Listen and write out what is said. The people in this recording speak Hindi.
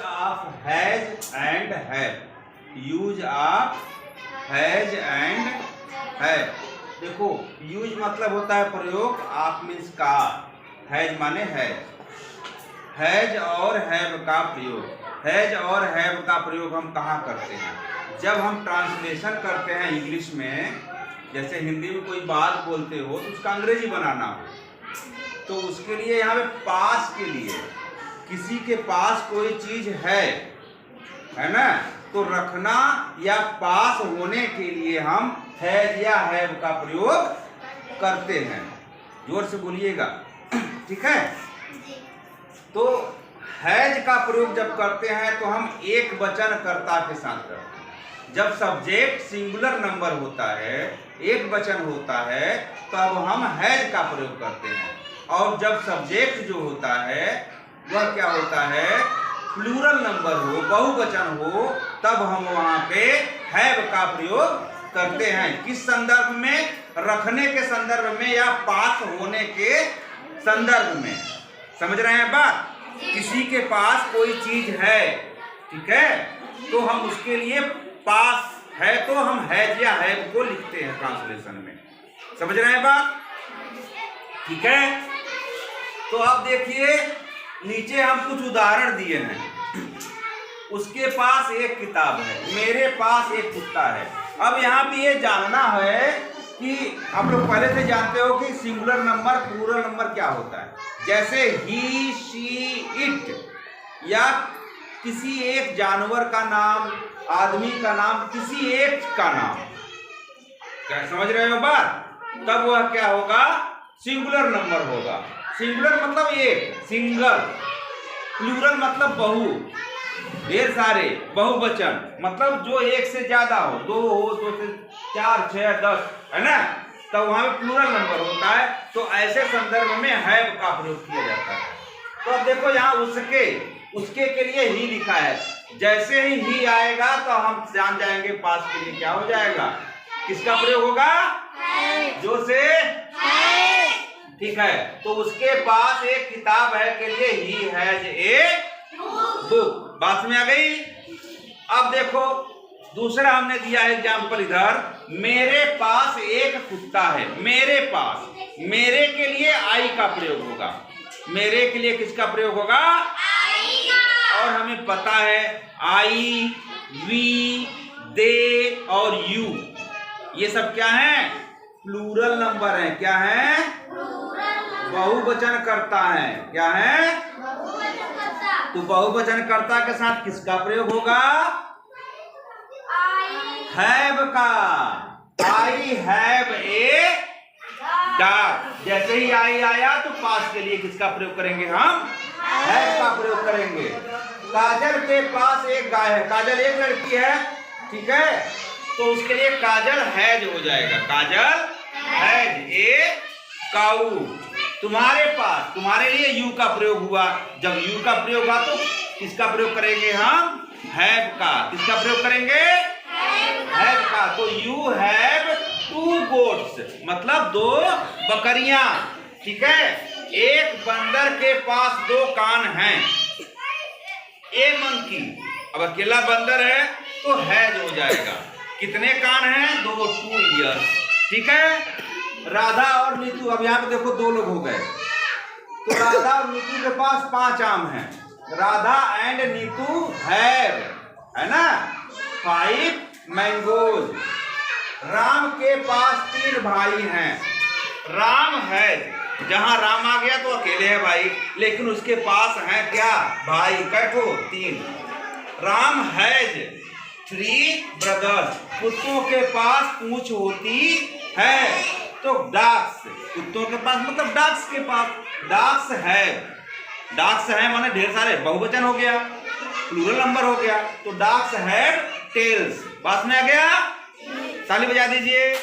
Of has and have, use of has and have. देखो यूज मतलब होता है प्रयोग, ऑफ मीन्स का, हैज माने हैज और हैव का प्रयोग। हैज और हैव का प्रयोग हम कहाँ करते हैं? जब हम ट्रांसलेशन करते हैं इंग्लिश में, जैसे हिंदी में कोई बात बोलते हो तो उसका अंग्रेजी बनाना हो, तो उसके लिए यहाँ पे पास के लिए, किसी के पास कोई चीज है ना, तो रखना या पास होने के लिए हम हैज या हैव का प्रयोग करते हैं। जोर से बोलिएगा, ठीक है। तो हैज का प्रयोग जब करते हैं तो हम एक वचन कर्ता के साथ करते हैं। जब सब्जेक्ट सिंगुलर नंबर होता है, एक वचन होता है, तब हम हैज का प्रयोग करते हैं। और जब सब्जेक्ट जो होता है वह क्या होता है, प्लूरल नंबर हो, बहुवचन हो, तब हम वहां पे हैव का प्रयोग करते हैं। किस संदर्भ में? रखने के संदर्भ में या पास होने के संदर्भ में। समझ रहे हैं बात? किसी के पास कोई चीज है, ठीक है, तो हम उसके लिए पास है तो हम हैज या हैव को लिखते हैं ट्रांसलेशन में। समझ रहे हैं बात? ठीक है। तो अब देखिए नीचे हम कुछ उदाहरण दिए हैं। उसके पास एक किताब है, मेरे पास एक कुत्ता है। अब यहाँ पे ये जानना है कि आप लोग पहले से जानते हो कि सिंगुलर नंबर प्लूरल नंबर क्या होता है। जैसे ही, शी, इट, या किसी एक जानवर का नाम, आदमी का नाम, किसी एक का नाम, क्या समझ रहे हो बात? तब वह क्या होगा, सिंगुलर नंबर होगा। सिंगुलर मतलब एक, सिंगल। प्लूरल मतलब बहु, ढेर सारे, बहुवचन मतलब जो एक से ज्यादा हो, दो हो, दो से चार, 6, 10, है ना, तो वहां पे प्लूरल नंबर होता है। तो ऐसे संदर्भ में हैव का प्रयोग किया जाता है। तो अब देखो यहाँ उसके के लिए ही लिखा है। जैसे ही आएगा तो हम जान जाएंगे पास के लिए क्या हो जाएगा, किसका प्रयोग होगा, जो से, ठीक है। तो उसके पास एक किताब है के लिए ही हैज ए बुक। बात में आ गई। अब देखो दूसरा हमने दिया है एग्जाम्पल इधर, मेरे पास एक कुत्ता है। मेरे पास, मेरे के लिए आई का प्रयोग होगा। मेरे के लिए किसका प्रयोग होगा, आई का। और हमें पता है आई, वी, दे और यू, ये सब क्या है, प्लूरल नंबर है। क्या है, बहुवचन करता है। क्या है, तो बहुवचन कर्ता के साथ किसका प्रयोग होगा, हैव का। I have a dog. जैसे ही आई आया तो पास के लिए किसका प्रयोग करेंगे, हम हैव का प्रयोग करेंगे। काजल के पास एक गाय है। काजल एक लड़की है, ठीक है, तो उसके लिए काजल हैज हो जाएगा। काजल हैज ए काऊ। तुम्हारे पास, तुम्हारे लिए यू का प्रयोग हुआ। जब यू का प्रयोग हुआ तो किसका प्रयोग करेंगे, हम हैव का। किसका प्रयोग करेंगे, हैव का। तो यू हैव 2 गोट्स, मतलब 2 बकरियां, ठीक है। एक बंदर के पास 2 कान हैं। ए मंकी, अब अकेला बंदर है तो हैज हो जाएगा। कितने कान हैं, 2, 2 ईयर्स, ठीक है। राधा और नीतू, अब यहाँ पे देखो 2 लोग हो गए, तो राधा और नीतू के पास 5 आम हैं। राधा एंड नीतू हैव, है ना, 5 मैंगोज। राम के पास 3 भाई हैं। राम हैज, जहां राम आ गया तो अकेले है भाई, लेकिन उसके पास है क्या, भाई, कैठो 3। Ram has 3 brothers. कुत्तों के पास पूंछ होती है, तो डॉग्स, कुत्तों के पास मतलब डॉग्स के पास। डॉग्स है, डॉग्स है माने ढेर सारे, बहुवचन हो गया, प्लूरल नंबर हो गया। तो डॉग्स हैव टेल्स। बात में आ गया, ताली बजा दीजिए।